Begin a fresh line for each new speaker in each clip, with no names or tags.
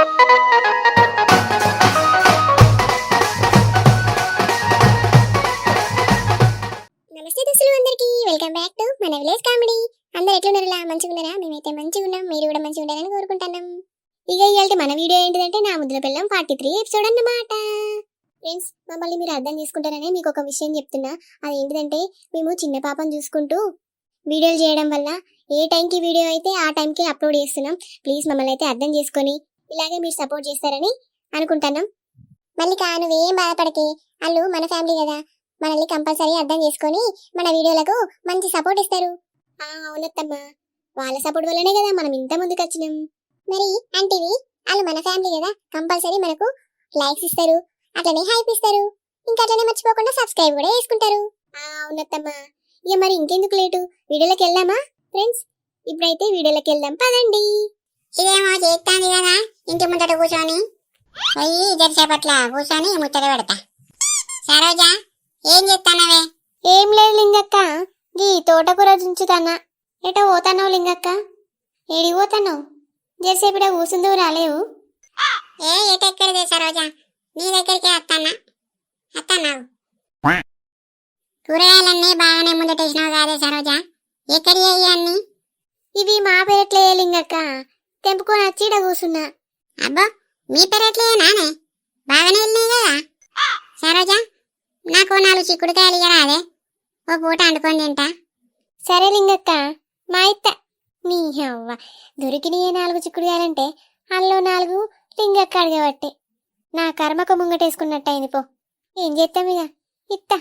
నమస్తే దోస్తులు అందరికీ వెల్కమ్ బ్యాక్ టు మన విలేజ్ కామెడీ. అందరు ఎట్లున్నారా? మంచిగా ఉన్నారా? మేమైతే మంచిగా ఉన్నాం, మీరు కూడా మంచిగా ఉండాలని కోరుకుంటున్నాం. ఇక ఇవాళ మన వీడియో ఏంటిదంటే నా ముద్దుల పిల్లం 43 ఎపిసోడ్ అన్నమాట. ఫ్రెండ్స్, మమ్మల్ని మీరు అర్థం చేసుకుంటారని మీకు ఒక విషయం చెప్తున్నా. అది ఏంటిదంటే మేము చిన్న పాపను చూసుకుంటూ వీడియోలు చేయడం వల్ల ఏ టైంకి వీడియో అయితే ఆ టైంకి అప్లోడ్ చేస్తున్నాం. ప్లీజ్ మమ్మల్ని అయితే అర్థం చేసుకొని ఇలాగే మీరు సపోర్ట్ చేస్తారని అనుకుంటున్నాం. మళ్ళీ నువ్వేం బాధపడకే, వాళ్ళు మన ఫ్యామిలీ కదా, మనల్ని కంపల్సరీ అర్థం చేసుకొని మన వీడియోలకు మంచి సపోర్ట్ ఇస్తారు. అవునత్తమ్మా, వాళ్ళ సపోర్ట్ వల్లనే కదా మనం ఇంత ముందుకు వచ్చినాం. మరి అంటివి వాళ్ళు మన ఫ్యామిలీ కదా, కంపల్సరీ మనకు లైక్స్ ఇస్తారు, అట్లనే హైప్ ఇస్తారు, ఇంకా అట్లనే మర్చిపోకుండా సబ్స్క్రైబ్ కూడా చేసుకుంటారు. అవునత్తమ్మా, ఇక మరి ఇంకెందుకు లేటు, వీడియోలోకి వెళ్దామా ఫ్రెండ్స్? ఇప్పుడైతే వీడియోలోకి వెళ్దాం పదండి. ఇదేమో చేస్తాంది కదా ఇంటి ముందట కూర్చొని, పోయి జరిసేపట్ల కూర్చొని ముచ్చట పెడతా. సరోజా, ఏం చేస్తానవే? ఏం లేదు లింగక్క, గీ తోటకూర చుంచుతానా. ఎటో పోతానో లింగక్క? ఏడికి పోతానో? జరసేపుడ కూసుందో రాలేవు? ఎటెక్కడిదే సరోజా, నీ దగ్గరికి అత్తన్నావు. కూరగాయలన్నీ బాగానే ముందటేసినావు కాదే సరోజా, ఎక్కడి అన్ని? ఇవి మా పెరట్లే లింగక్క, తెంపుకొని వచ్చి ఇడ కూసున్నా. అబ్బా, మీ పెరట్లేనానే? బాగానే వెళ్ళినాయి కదా సరోజా, నాకు 4 చిక్కుడుకాయలు ఇయ్యరాదే, ఓ పూట వండుకొని తింటా. సరే లింగక్క, మా ఇత్త. నీ అవ్వ, దొరికినాయే 4 చిక్కుడుకాయలంటే అల్లో 4 లింగక్క అడిగబట్టే. నా కర్మకు ముంగటేసుకున్నట్టయింది పో. ఏం చేస్తాం ఇక, ఇత్త.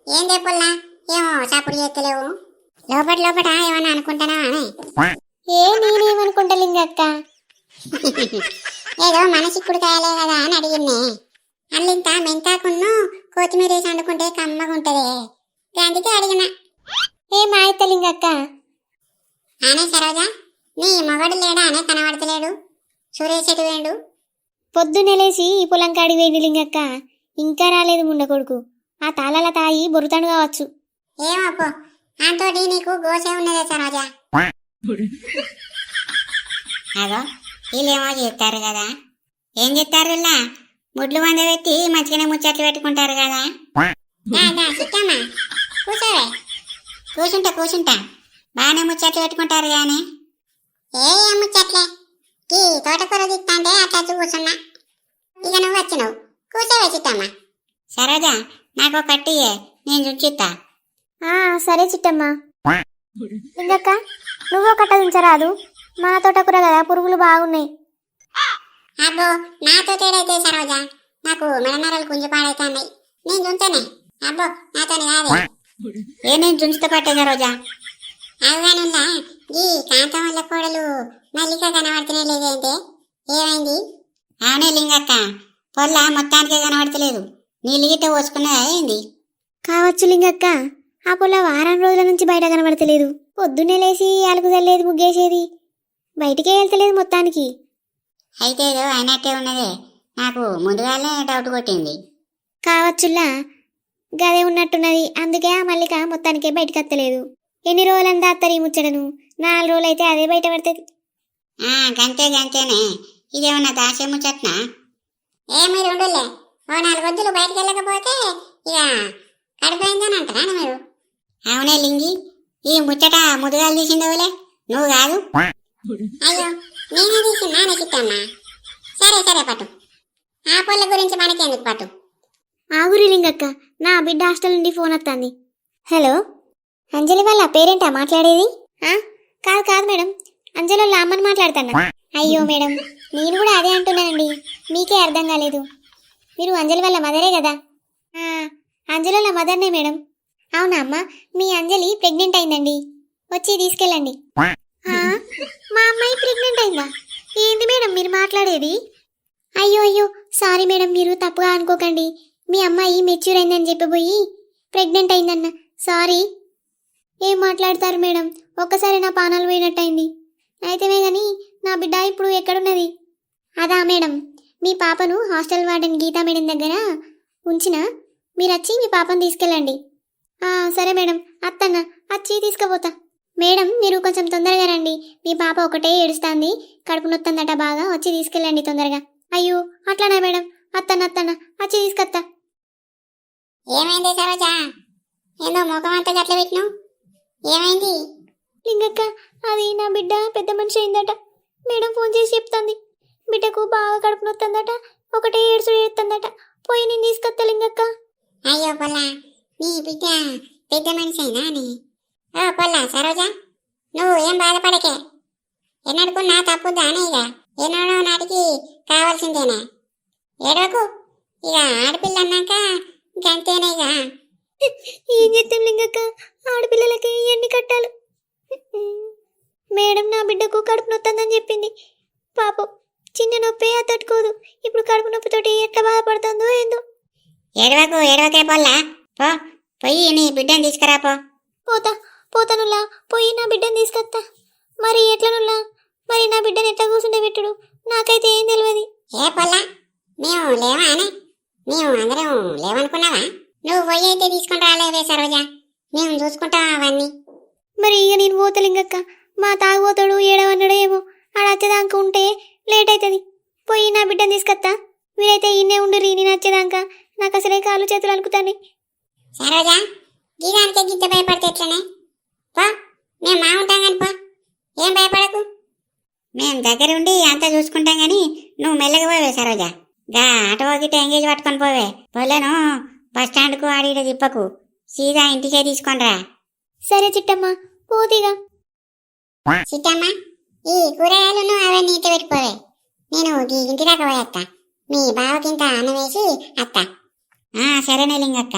ఏం చెప్పల్లా, ఏమో చప్పుడు చేస్తలేవు, లోపట ఏమన్నా అనుకుంటానా? నేనేమనుకుంటా లింగక్క, ఏదో మన చిక్కుడుకాయలే కదా అని అడిగిన్నే. అల్లింత మెంతాకున్ను కొత్తిమీర వేసి వండుకుంటే కమ్మగా ఉంటదే, అందుకే అడిగినా. మా ఇత్త లింగక్క. అనే సరోజా, నీ మొగడు లేడా అనే కనబడతలేడు, సురేష్ ఎటు వేండు? పొద్దున్నే లేచి ఈ పొలం కాడికి వేయండి లింగక్క, ఇంకా రాలేదు ముండ కొడుకు. ఆ తాళాల తాయి బొరుతాడు కావచ్చు. ఏమో అంతోటి నీకు గోసే ఉన్నదే సరోజా. అదో వీళ్ళేమో చేస్తారు కదా, ఏం చెప్తారు ఇలా? ముడ్లు మంద పెట్టి మంచిగానే ముచ్చట్లు పెట్టుకుంటారు కదా. చిట్టమ్మా, కూర్చోవే. కూర్చుంటా, బాగానే ముచ్చట్లు పెట్టుకుంటారు కానీ ఏ ముచ్చట్లే, ఈ తోటకూర తింటే అట్లా కూర్చున్నా. ఇక నువ్వు వచ్చినావు, కూర్చోవే చిట్టమ్మా. సరోజా, నాకు కట్టియే, నేను చుచ్చిత్తా. సరే చిట్టమ్మా. ఇంకక్క, నువ్వు కట్ట ఉంచరాదు, మా తోటకూర కదా, పురుగులు బాగున్నాయి. అబ్బో, నాతో తేడైతే సరోజా, నాకు మెడనరలు గుంజు పాడైతున్నాయి, నేను చుంచనే. అబ్బో, నాతోని కాదే. నేను చుంచుతో పట్టే సరోజా. అవుగానుల్లా, ఈ కాంతం వల్ల కోడలు మల్లిక కనబడుతూనే లేదేంటే, ఏమైంది? అవునే లింగక్క, పొల్ల మొత్తానికే కనబడతలేదు, నీళ్ళు గిట్ట పోసుకున్నదా ఏంది? కావచ్చు లింగక్క, ఆ పొల్ల వారం రోజుల నుంచి బయట కనబడతలేదు. పొద్దున్నే లేచి అలుగు చల్లేది, ముగ్గేసేది, బయటికే వెళ్తలేదు మొత్తానికి. అయితే ఏదో అయినట్టే ఉన్నదే, నాకు ముందుగానే డౌట్ కొట్టింది. కావచ్చులా, గదే ఉన్నట్టున్నది, అందుకే ఆ మల్లిక మొత్తానికే బయటకు వస్తలేదు. ఎన్ని రోజులంతా అత్తరి ముచ్చడను, 4 రోజులైతే అదే బయట పడుతుంది. గంతేనే, ఇదేమన్నా దాసే ముచ్చట్నా? మీరు ఉండలే, ఓ 4 రోజులు బయటకు వెళ్ళకపోతే ఇక కడిపోయిందని అంటారా మీరు? అవునే లింగి, ఈ ముచ్చట ముదుగాలు తీసిందవులే, నువ్వు కాదు. అయ్యో, నేనే తీసిందా చిట్టమ్మా? సరే పట్టు, ఆ పొల్ల గురించి మనకెందుకు పట్టు. ఆగురి లింగక్క, నా బిడ్డ హాస్టల్ నుండి ఫోన్ వస్తుంది. హలో, అంజలి వాళ్ళ పేరేంటా మాట్లాడేది? కాదు మేడం, అంజలి వాళ్ళ అమ్మని మాట్లాడుతున్నా. అయ్యో మేడం, నేను కూడా అదే అంటున్నానండి, మీకే అర్థం కాలేదు. మీరు అంజలి వాళ్ళ మదరే కదా? అంజలి వాళ్ళ మదర్నే మేడం. అవునా అమ్మ, మీ అంజలి ప్రెగ్నెంట్ అయిందండి, వచ్చి తీసుకెళ్ళండి. మా అమ్మాయి ప్రెగ్నెంట్ అయిందా? ఏంది మేడం మీరు మాట్లాడేది? అయ్యో సారీ మేడం, మీరు తప్పుగా అనుకోకండి, మీ అమ్మాయి మెచ్యూర్ అయిందని చెప్పబోయి ప్రెగ్నెంట్ అయిందన్న. సారీ. ఏం మాట్లాడతారు మేడం, ఒక్కసారి నా పానాలు పోయినట్టయింది. అయితేనే కానీ నా బిడ్డ ఇప్పుడు ఎక్కడున్నది? అదా మేడం, మీ పాపను హాస్టల్ వార్డెన్ గీతా మేడం దగ్గర ఉంచిన, మీరు వచ్చి మీ పాపను తీసుకెళ్ళండి. సరే మేడం, అత్తన్న వచ్చి తీసుకుపోతా. మేడం మీరు కొంచెం తొందరగా రండి, మీ పాప ఒకటే ఏడుస్తాంది, కడుపు నొత్తందట బాగా, వచ్చి తీసుకెళ్ళండి తొందరగా. అయ్యో అట్లానా మేడం, అత్తన్న వచ్చి తీసుకొత్తా. ఏమైంది సరోజా, ఏందో ముఖం అంతా గట్ల పెట్టినావు, ఏమైంది? లింగక్క, అది నా బిడ్డ పెద్ద మనిషి అయిందట, మేడం ఫోన్ చేసి చెప్తాంది. బిడ్డకు బాగా కడుపు నొత్తందట, ఒకటే ఏడుసుడు ఏడుతుందట, పోయి నేను తీసుకొత్తా లింగక్క. అయ్యో పొల్లా, నీ బిడ్డ పెద్ద మనిషి అయినా అని? ఓ పొల్లా సరోజా, నువ్వు ఏం బాధపడకే, ఎన్నడుకున్నా తప్పుద్దానే, ఇక ఎన్నడో నాటికి కావాల్సిందేనా, ఏడవకు, ఇక ఆడపిల్ల అన్నాక ఇంకంతేనే ఇక. ఏం చెప్తాం లింగక్క, ఆడపిల్లలకి ఎన్ని కట్టాలు. మేడం నా బిడ్డకు కడుపు నొత్తందని చెప్పింది, పాపం చిన్న నొప్పి తట్టుకోదు, ఇప్పుడు కడుపు నొప్పితోటి ఎట్లా బాధపడుతుందో ఏందో. ఏడవకే పొల్లా, పో పోయి నీ బిడ్డను తీసుకురాపో. పోతానులా, పోయి నా బిడ్డను తీసుకొస్తా. మరి ఎట్లనులా, మరి నా బిడ్డను ఎట్లా కూర్చుండే పెట్టుడు, నాకైతే ఏం తెలియదు. ఏ పొల్లా, మేము లేవా అని, మేము అందరం లేవనుకున్నావా? నువ్వు పోయి అయితే తీసుకుని రాలేవే సరోజా, మేము చూసుకుంటాం అవన్నీ. మరి ఇక నేను పోతలింగక్క, మా తాగుపోతాడు ఏడవన్నాడో ఏమో, ఆడ వచ్చేదాకా ఉంటే లేట్ అవుతుంది, పోయి నా బిడ్డను తీసుకొస్తా. మీరైతే ఇన్నే ఉండుర్రి, నేను వచ్చేదాకా, నాకు అసలే కాళ్ళు చేతులు అనుకుతాను. సరోజా, గీదానికే గిద్ద భయపడితే ఎట్లనే, పో మేము మా ఉంటాం కానీ పో, ఏం భయపడకు, మేము దగ్గర ఉండి అంతా చూసుకుంటాం కానీ నువ్వు మెల్లగా పోవే సరోజా, గా ఆటో గిట్ట ఎంగేజ్ పట్టుకొని పోవే, పోలేను బస్ స్టాండ్కు ఆడిడ తిప్పకు, సీదా ఇంటికే తీసుకొనిరా. సరే చిట్టమ్మ, పోతీగా. చిట్టమ్మ, ఈ కూరగాయలను అవన్నీ ఇంట పెట్టిపోవే, నేను ఈ ఇంటి దాకా పోయేస్తా, మీ బావకింత అన్నం వేసి అత్త. సరేనే లింగక్క,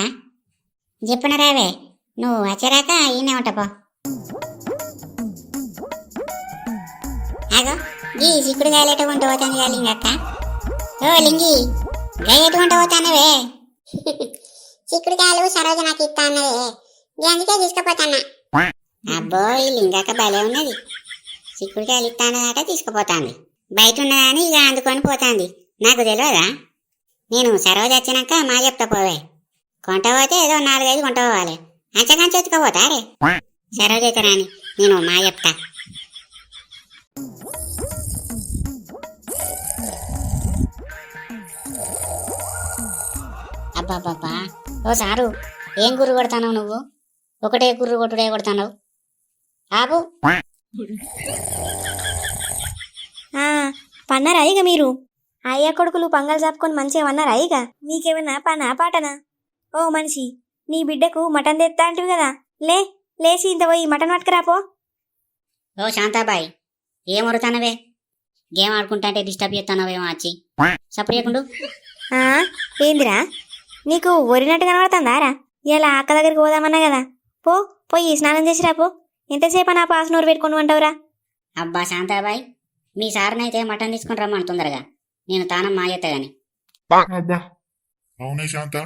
చెప్పున రావే, నువ్వు వచ్చరాక ఈయనే ఉంటాపో. అగో గీ చిక్కుడుకాయలు ఎటు కొంట పోతాను కదా లింగక్క, ఓ లింగి గా ఎటు కొంట పోతానవే? చిక్కుడుకాయలు సరోజ నాకు ఇస్తా అన్నవే, అందుకే తీసుకుపోతాన్నా. అబ్బో ఈ లింగక్క భలే ఉన్నది, చిక్కుడుకాయలు ఇస్తా అన్నదట తీసుకుపోతాంది, బయట ఉన్నదని ఇక అందుకొని పోతాంది, నాకు తెలియదా? నేను సరోజ వచ్చినాక మా చెప్తా పోవే, కొంట పోతే ఏదో 4-5 కొంట పోవాలి, అంచకంచె ఎత్తుకపోతా రే. సరోజ అయితే రాని, నేను మా చెప్తా. అబ్బాబ్బా, ఓ సారు, ఏం గుర్రు కొడతావు నువ్వు, ఒకటే గుర్రు కొట్టుడే కొడతావు, ఆపు. పన్నారా ఇక మీరు? అయ్య కొడుకులు పంగలు చాపుకొని మంచిగా అన్నారా ఇక? మీకేమన్నా పనా పాటనా? ఓ మనిషి, నీ బిడ్డకు మటన్ తెస్తా అంటివి కదా, లేచి ఇంత పోయి మటన్ పట్టుకురాపో. ఓ శాంతాబాయి, ఏం వరుతానవే, గేమ్ ఆడుకుంటా అంటే డిస్టర్బ్ చేస్తానవేమో వచ్చి, సప్పుడు చేయకుండు. ఏందిరా నీకు ఒరినట్టు కనబడుతుందారా? ఇలా అక్క దగ్గరికి పోదామన్నా కదా, పోయి స్నానం చేసి రాపో, ఎంతసేపు నా పాస్ నోరు పెట్టుకుని అంటావురా? అబ్బా శాంతాబాయ్, మీ సార్నైతే మటన్ తీసుకుని రమ్మని తొందరగా, నేను తానం మాయేత్తా గాని.
అబ్బా అవునే శాంత,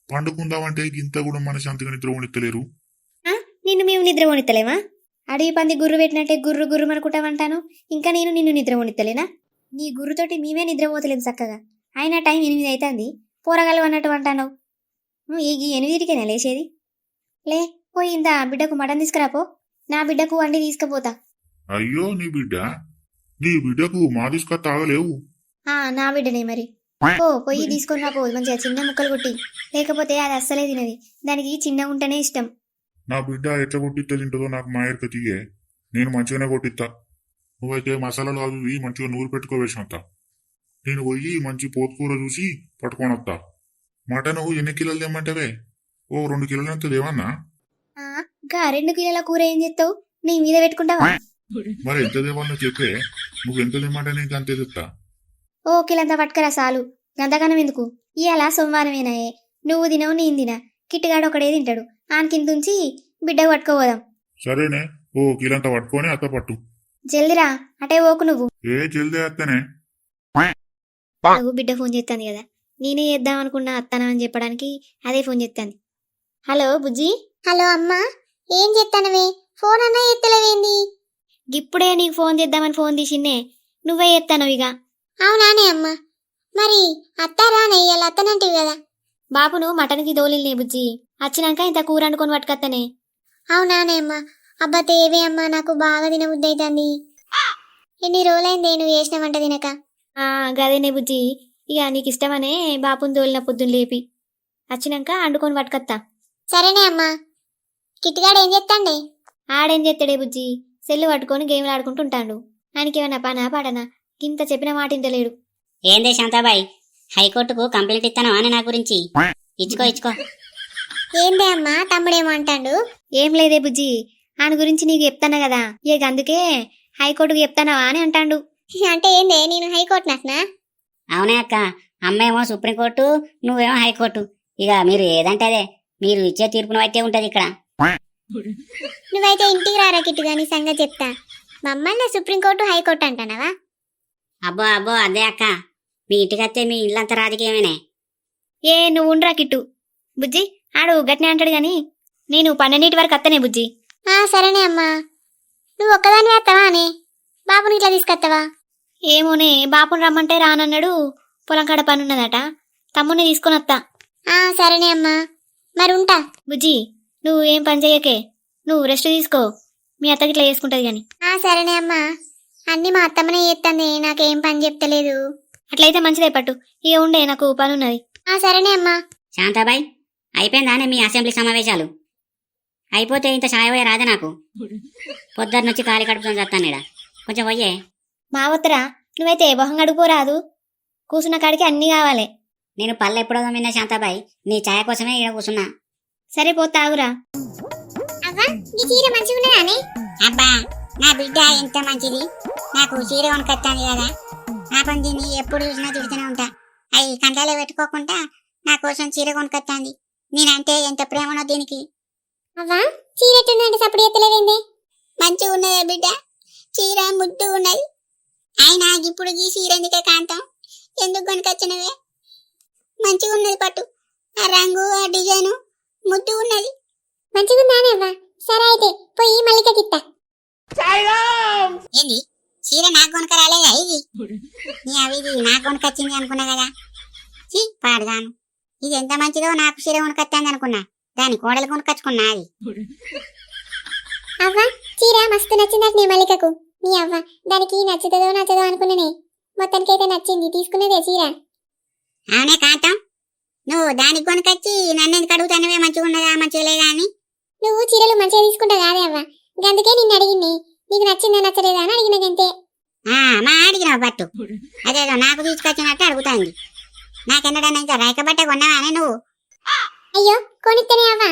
పండుకుందామంటే గింత కూడా మన శాంతిగా నిద్ర ఉండలేరు.
నిన్ను మేము నిద్ర పోనిత్తలేమా? అడవి పంది గుర్రు పెట్టినట్టే గుర్రు గుర్రు అనుకుంటామంటాను, ఇంకా నేను నిన్ను నిద్ర పోనిత్తలేనా? నీ గుర్రుతోటి మేమే నిద్రపోతలేము చక్కగా, అయినా టైం 8 అవుతుంది, పోరగాలు అన్నట్టు అంటాను. ఈ 8టికేనా లేచేది? పోయి ఇంత బిడ్డకు మటన్ తీసుకురాపో, నా బిడ్డకు వండి తీసుకుపోతా.
అయ్యో నీ బిడ్డకు మా తీసుక తాగలేవు.
నా బిడ్డనే మరి, పోయి తీసుకొని రాపో, మంచిగా చిన్న ముక్కలు కొట్టి, లేకపోతే అది అస్సలే తినది, దానికి చిన్నగా ఉంటేనే ఇష్టం.
నా బిడ్డ ఎట్లా కొట్టిస్తా తింటుందో నాకు మా ఎరక తీయే, నేను మంచిగానే కొట్టిస్తా, నువ్వైతే మసాలాలు అవి మంచిగా నూరు పెట్టుకోవేసినంత, నేను పోయి మంచి పోతుకూర చూసి పట్టుకొని వస్తా. మటన్ ఎన్ని కిలోలు తెమ్మంటావే? ఓ 2 కిలోలంత దేవన్నా?
2 కిలోల కూర ఏం చేస్తావు, నీ మీద పెట్టుకుంటావా?
మరి ఎంత దేవాలో చెప్పే, నువ్వు ఎంత తెమ్మంటే నీకు అంతే తెస్తా.
కిలంతా పట్టుకరా చాలు, గంతగానం ఎందుకు, ఇవాళ సోమవారమేనాయే, నువ్వు తినవు నేను తినా, కిట్టుగాడు ఒకడే తింటాడు, ఆనకింతుంచి బిడ్డకు పట్టుకోపోదాం.
సరేనే, కిలంతా పట్టుకొని అత్త పట్టు.
జల్దిరా, అటే ఓకు నువ్వు.
జల్దీ అత్తనే.
నువ్వు బిడ్డ ఫోన్ చేస్తాను కదా, నేనే చేద్దాం అనుకున్నా అత్తానని చెప్పడానికి అదే ఫోన్ చేస్తాను. హలో బుజ్జి. హలో అమ్మా, ఏం చేస్తానవే, ఫోన్ అన్నా ఎత్తలేవేంది? ఇప్పుడే నీకు ఫోన్ చేద్దామని ఫోన్ తీసిందే, నువ్వే ఎత్తాను ఇక. అవునానే అమ్మా, మరి అత్తారానే ఇవాళ అత్తనంటివి కదా. బాబును మటన్కి దోలినే బుజ్జి, వచ్చినాక ఇంత కూర అనుకొని పట్టుకత్తనే. అవునానే అమ్మా, అబ్బా తేవే అమ్మా, నాకు బాగా తినబుద్ధి అవుతుంది. ఎన్ని రోజులైంది నువ్వు చేసిన వంట తినక.
గదేనే బుజ్జి, ఇక నీకు ఇష్టమనే బాపుని తోలిన పొద్దున్న లేపి వచ్చినాక అండుకొని పట్టుకత్తా.
సరేనే అమ్మా. కిట్టుగాడు ఏం చేస్తాండే?
ఆడేం చేస్తాడే బుజ్జి, సెల్లు పట్టుకొని గేమ్లు ఆడుకుంటుంటాడు. ఆయనకి ఏమన్నా పనా పాడనా, ఇంత చెప్పిన మాట ఇంటలేడు.
ఏందే శాంతాబాయ్, హైకోర్టుకు కంప్లైంట్ ఇస్తాను అని నా గురించి. ఇచ్చుకో.
ఏందే అమ్మా, తమ్ముడేమో అంటాడు.
ఏం లేదే బుజ్జి, ఆయన గురించి నీకు చెప్తాను కదా, ఇక అందుకే హైకోర్టుకు చెప్తానవా అని అంటాడు.
అంటే ఏందే, నేను హైకోర్టు నట్నా?
అవునే అక్క, అమ్మేమో సుప్రీంకోర్టు, నువ్వేమో హైకోర్టు. ఇక మీరు ఏదంటే అదే, మీరు ఇచ్చే తీర్పును బట్టే ఉంటది ఇక్కడ.
నువ్వైతే ఇంటికి రారా కిట్టుగా, నీ సంగతి చెప్తా. మమ్మల్ని సుప్రీంకోర్టు హైకోర్టు అంటానవా?
అబ్బో అదే అక్క, మీ ఇంటికత్తే మీ ఇల్లంతా రాజకీయమేనే.
నువ్వు ఉండరా కిట్టు. బుజ్జి ఆడు గట్నే అంటాడు గాని నేను 12 వరకు అత్తనే బుజ్జి.
సరేనే అమ్మా. నువ్వు ఒక్కదాని వేస్తావా అని బాబుని ఇట్లా తీసుకొస్తావా?
ఏమోనే, బాపుని రమ్మంటే రానన్నాడు. పొలం కాడ పనున్నదట, తమ్ముని తీసుకొని వస్తా.
సరేనే అమ్మా, మరి ఉంటా.
బుజ్జి నువ్వు ఏం పని చెయ్యకే, నువ్వు రెస్ట్ తీసుకో, మీ అత్తకి ఇట్లా చేసుకుంటది గాని.
సరేనే అమ్మా. అన్ని మా అత్తమ్మనే చేస్తుంది, నాకేం పని చెప్తలేదు.
అట్లయితే మంచిదే పట్టు, ఇక ఉండే నాకు పని ఉన్నది.
సరేనే అమ్మా.
శాంతాబాయ్, అయిపోయిందానే మీ అసెంబ్లీ సమావేశాలు? అయిపోతే ఇంత సాయవయ్య రాదే నాకు. పొద్దున్నొచ్చి కాలి కడుపుతో చేస్తాను, కొంచెం పోయే.
మా వత్తరా, నువ్వైతే మొహం గడుపుకోరాదు, కూసున్న కాడికి అన్నీ కావాలి.
నేను పళ్ళు ఎప్పుడో విన్నా శాంతాబాయ్, నీ ఛాయ కోసమే ఇక్కడ కూర్చున్నా.
సరే పోతావురా.
అవ్వా, ఈ చీర మంచిగా ఉన్నదానే?
అబ్బా, నా బిడ్డ ఎంత మంచిది, నాకు చీర కొనుకొస్తాను కదా. నా పని దీన్ని ఎప్పుడు చూసినా తిడుతూనే ఉంటా. అవి కంటాలే పెట్టుకోకుండా నా కోసం చీర కొనుకొస్తాంది. నేనంటే ఎంత ప్రేమనో దీనికి.
అవ్వా, చీర ఎట్టుందంటే సప్పుడు ఎత్తలేదేంది?
మంచిగా ఉన్నదే బిడ్డ, చీర ముద్దు ఉన్నది. అయినా ఇప్పుడు ఈ చీర ఎందుకే కాంతం, ఎందుకు కొనుకొచ్చినవే? మంచిగా ఉన్నది పట్టు, ఆ రంగు ఆ డిజైను ముద్దు ఉన్నది.
మంచిగా ఉందానే అవ్వా? సరే అయితే పోయి మల్లికకిత్తా.
ఏంది చీర నాకు కొనుకరాలేదా ఇది? నీ అవి ఇది నాకు కొనుకొచ్చింది అనుకున్నా కదా. పాడదాను, ఇది ఎంత మంచిదో నాకు చీర కొనుకొచ్చింది అనుకున్నా, దాని కోడలు కొనుకొచ్చుకున్నా. అది
అవ్వా, చీర మస్తు నచ్చిందట నీ మల్లికకు. నీ అవ్వ దానికి నచ్చదో అనుకున్నానే, మొత్తానికైతే నచ్చింది, తీసుకున్నదే చీర.
అవునే కాంతం, నువ్వు దానికి కొనుకొచ్చి నన్ను ఎందుకు అడుగుతానవే మంచిగా ఉన్నదా మంచిగా లేదా అని?
నువ్వు చీరలు మంచిగా తీసుకుంటావు కాదే అవ్వ, అందుకే నిన్ను అడిగింది. నీకు నచ్చిందా నచ్చలేదా అని అడిగిన గంతే.
మా అడిగినావు బట్టు, అదేదో నాకు తీసుకొచ్చినట్టు అడుగుతాంది. నాకెన్నడన్నా ఇంకా రైక బట్ట కొన్నావా అని నువ్వు?
అయ్యో, కొనిస్తేనే అవ్వ,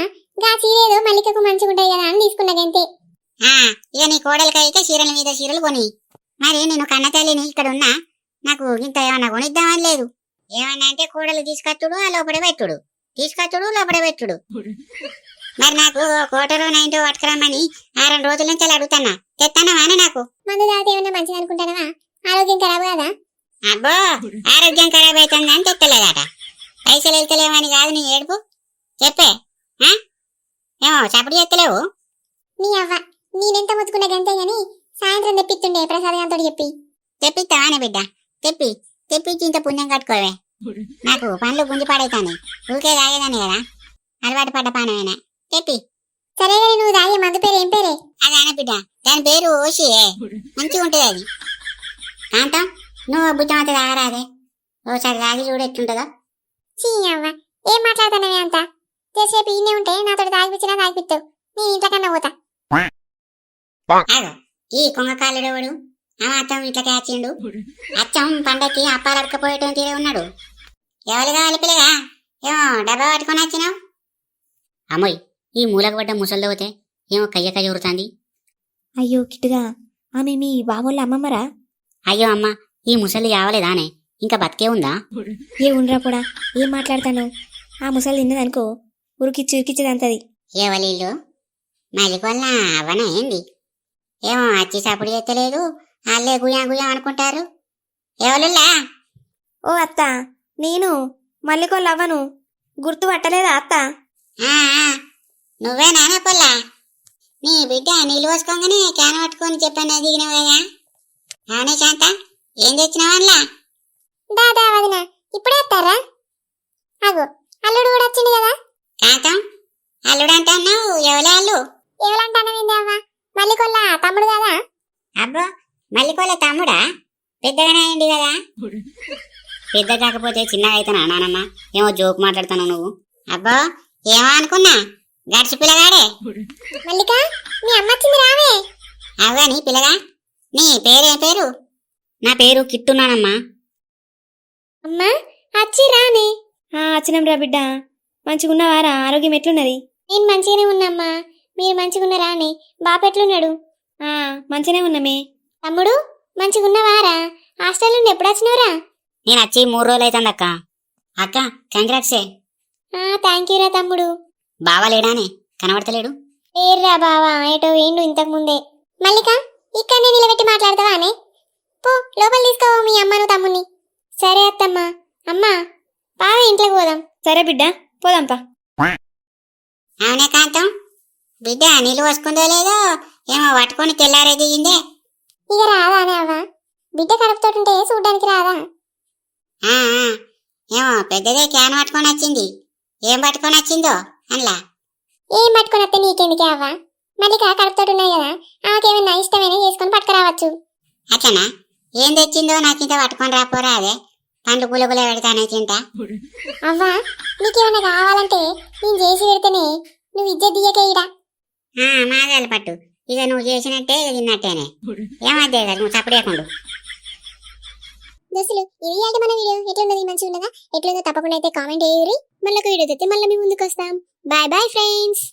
గా చీరేదో మల్లికకు మంచిగా ఉంటాయి కదా అని తీసుకున్న గంతే.
ఇక నీ కోడలికైతే చీరల మీద చీరలు కొని, మరి నేను కన్న తల్లిని ఇక్కడ ఉన్నా, నాకు ఇంత ఏమన్నా కొనిద్దామని లేదు. ఏమన్నా అంటే కోడలు తీసుకొచ్చుడు లోపడే పెట్టుడు, తీసుకొచ్చుడు లోపడే పెట్టుడు. మరి నాకు కోటలో నైంటో పట్టుకురమ్మని 6 రోజుల నుంచి అలా అడుగుతానా, తెస్తానవానే? నాకు
మందు తాగితే ఏమన్నా మంచిది అనుకుంటానవా? ఆరోగ్యం ఖరాబ్ కదా.
అబ్బో, ఆరోగ్యం ఖరాబ్ అవుతుందని తెత్తలేదట. పైసలు వెళ్తలేవని కాదు నీ ఏడుపు, చెప్పే. ఏమో చప్పుడు చేస్తలేవు.
నీ అవ్వ, నేనెంత ముచ్చుకున్న గంతే గాని సాయంత్రం తెప్పిస్తుండే ప్రసాద్ గారితో చెప్పి.
తెప్పిస్తావానే బిడ్డ, తెప్పించి ఇంత పుణ్యం కట్టుకోవే. నాకు పండ్లు గుంజి పాడైతాను, ఊరికే తాగేదాన్ని కదా, అలవాటు పడ్డ పానమేనా. తెప్పి.
సరే గాని నువ్వు తాగే మందు పేరు ఏం పేరే?
అదే బిడ్డ, దాని పేరు ఓషియే, మంచిగా ఉంటది అది. కాంతం, నువ్వు బుద్ధం అంతా తాగరాదే, ఓసారి తాగి చూడు ఎట్లుంటుందో.
చీ అవ్వ, ఏం మాట్లాడుతున్నావే అంత? చేసేపు ఈయనే ఉంటే నాతో తాగిపించినా తాగిపిస్తావు, నేను ఇంట్లోకన్నా పోతా.
ఆగో, ఈ కొంగకాలుడేవాడు ఆ మాత్రం ఇట్లా కాచిండు. అచ్చం పండక్కి అప్పాలు అడకపోయేటం తీరే ఉన్నాడు. ఎవరు కావాలి పిల్లగా, ఏమో డబ్బా పట్టుకొని వచ్చినావు? అమ్మోయ్, ఈ మూలకు పడ్డ ముసలిదవుతే ఏమో కయ్య ఉరుతాంది.
అయ్యో కిట్టుగా, ఆమె మీ బాబోళ్ళ అమ్మమ్మరా?
అయ్యో అమ్మ, ఈ ముసలి యావలేదానే, ఇంకా బతికే ఉందా?
ఏ ఉండరా కూడా, ఏం మాట్లాడతాను? ఆ ముసలి తిన్నదనుకో ఉరికిచ్చేదంతది.
ఎవలీళ్ళు మలికొల్ల అవన ఏంది? ఏమో అచ్చి సప్పుడు చేస్తలేదు, వాళ్ళే గుయా గుయా అనుకుంటారు. ఎవరులా?
ఓ అత్త, నేను మల్లికొల్లవ్వను, గుర్తు పట్టలేదా అత్త?
నువ్వే నానే పొల్లా, నీ బిడ్డ నీళ్ళు పోసుకోగానే క్యాన్ పట్టుకొని చెప్పాను దిగినావు కదా. అవునే శాంత, ఏం తెచ్చినావు అన్లా?
దాదా వదిన, ఇప్పుడే వస్తారా? అగో అల్లుడు కూడా వచ్చింది కదా.
కాంతం, అల్లుడు అంటున్నావు, ఎవలే అల్లు?
ఎవలంటానవింది అవ్వ,
మల్లికొల్ల తమ్ముడు కదా? అబ్బో మల్లికొల్ల తమ్ముడా? పెద్దగానే అయింది కదా. పెద్ద కాకపోతే చిన్నగా అవుతానా నానమ్మ? ఏమో జోక్ మాట్లాడుతాను నువ్వు. అబ్బో ఏమో అనుకున్నా, గడిచి పిల్లగాడే. మల్లిక మీ అమ్మ వచ్చింది రావే. అవగాని పిల్లగా, నీ పేరేం పేరు? నా పేరు కిట్టున్నానమ్మా.
అమ్మా అచ్చి రానే. వచ్చినాం రా బిడ్డ. మంచిగున్నావారా? ఆరోగ్యం ఎట్లున్నది?
నేను మంచిగానే ఉన్నమ్మా, మీరు మంచిగున్నారా అని. బాపు ఎట్లున్నాడు?
మంచిగానే ఉన్నామే.
తమ్ముడు మంచిగున్నవారా? హాస్టల్ నుండి ఎప్పుడు వచ్చినవరా? నేను వచ్చి 3 రోజులు అవుతుంది అక్క. అక్క కంగ్రాట్సే. థ్యాంక్ యూ రా తమ్ముడు. బావా లేడానే, కనబడతలేడు. లేరురా బావా, ఏటో వేండు ఇంతకు ముందే. మల్లిక ఇక్కడనే నిలబెట్టి మాట్లాడతావా అనే? పో లోపల తీసుకోవా మీ అమ్మను తమ్ముని. సరే అత్తమ్మా. అమ్మా బావ ఇంట్లోకి పోదాం.
సరే బిడ్డ పోదాంపా.
అవునే కాంతం, బిడ్డ నీళ్ళు పోసుకుందో లేదో ఏమో పట్టుకొని తెల్లారే దిగిందే. ఇక రాదానే అవ్వ? బిడ్డ కడుపుతోటుంటే చూడ్డానికి రాదా? ఏమో పెద్దదే క్యాన్ పట్టుకొని వచ్చింది. ఏం పట్టుకొని వచ్చిందో అన్లా. ఏం పట్టుకొని వస్తే నీకెందుకే అవ్వ? మల్లిక కడుపుతోటున్నాయి కదా, ఆమెకేమన్నా ఇష్టమైనా చేసుకొని పట్టుకురావచ్చు. అట్లనా? ఏం తెచ్చిందో నాకింత పట్టుకొని రాపోరా. అదే పండ్లు గులగుల పెడతానే తింటా. అవ్వా నీకేమన్నా కావాలంటే నేను చేసి పెడితేనే నువ్వు ఇజ్జత్ దియ్యకే ఇడా. మాదాలు పట్టు, ఇక నువ్వు చేసినట్టే ఇక తిన్నట్టేనే. ఏమద్దే కదా నువ్వు చప్పడేయకుండా. దోస్తులు ఈ వీడియో మన వీడియో ఎట్లున్నది? మంచిగా ఉన్నదా? ఎట్లుందో తప్పకుండా అయితే కామెంట్ చేయరు. మళ్ళీ ఒక వీడియో తెస్తే మళ్ళీ మీ ముందుకు వస్తాం. Bye bye friends.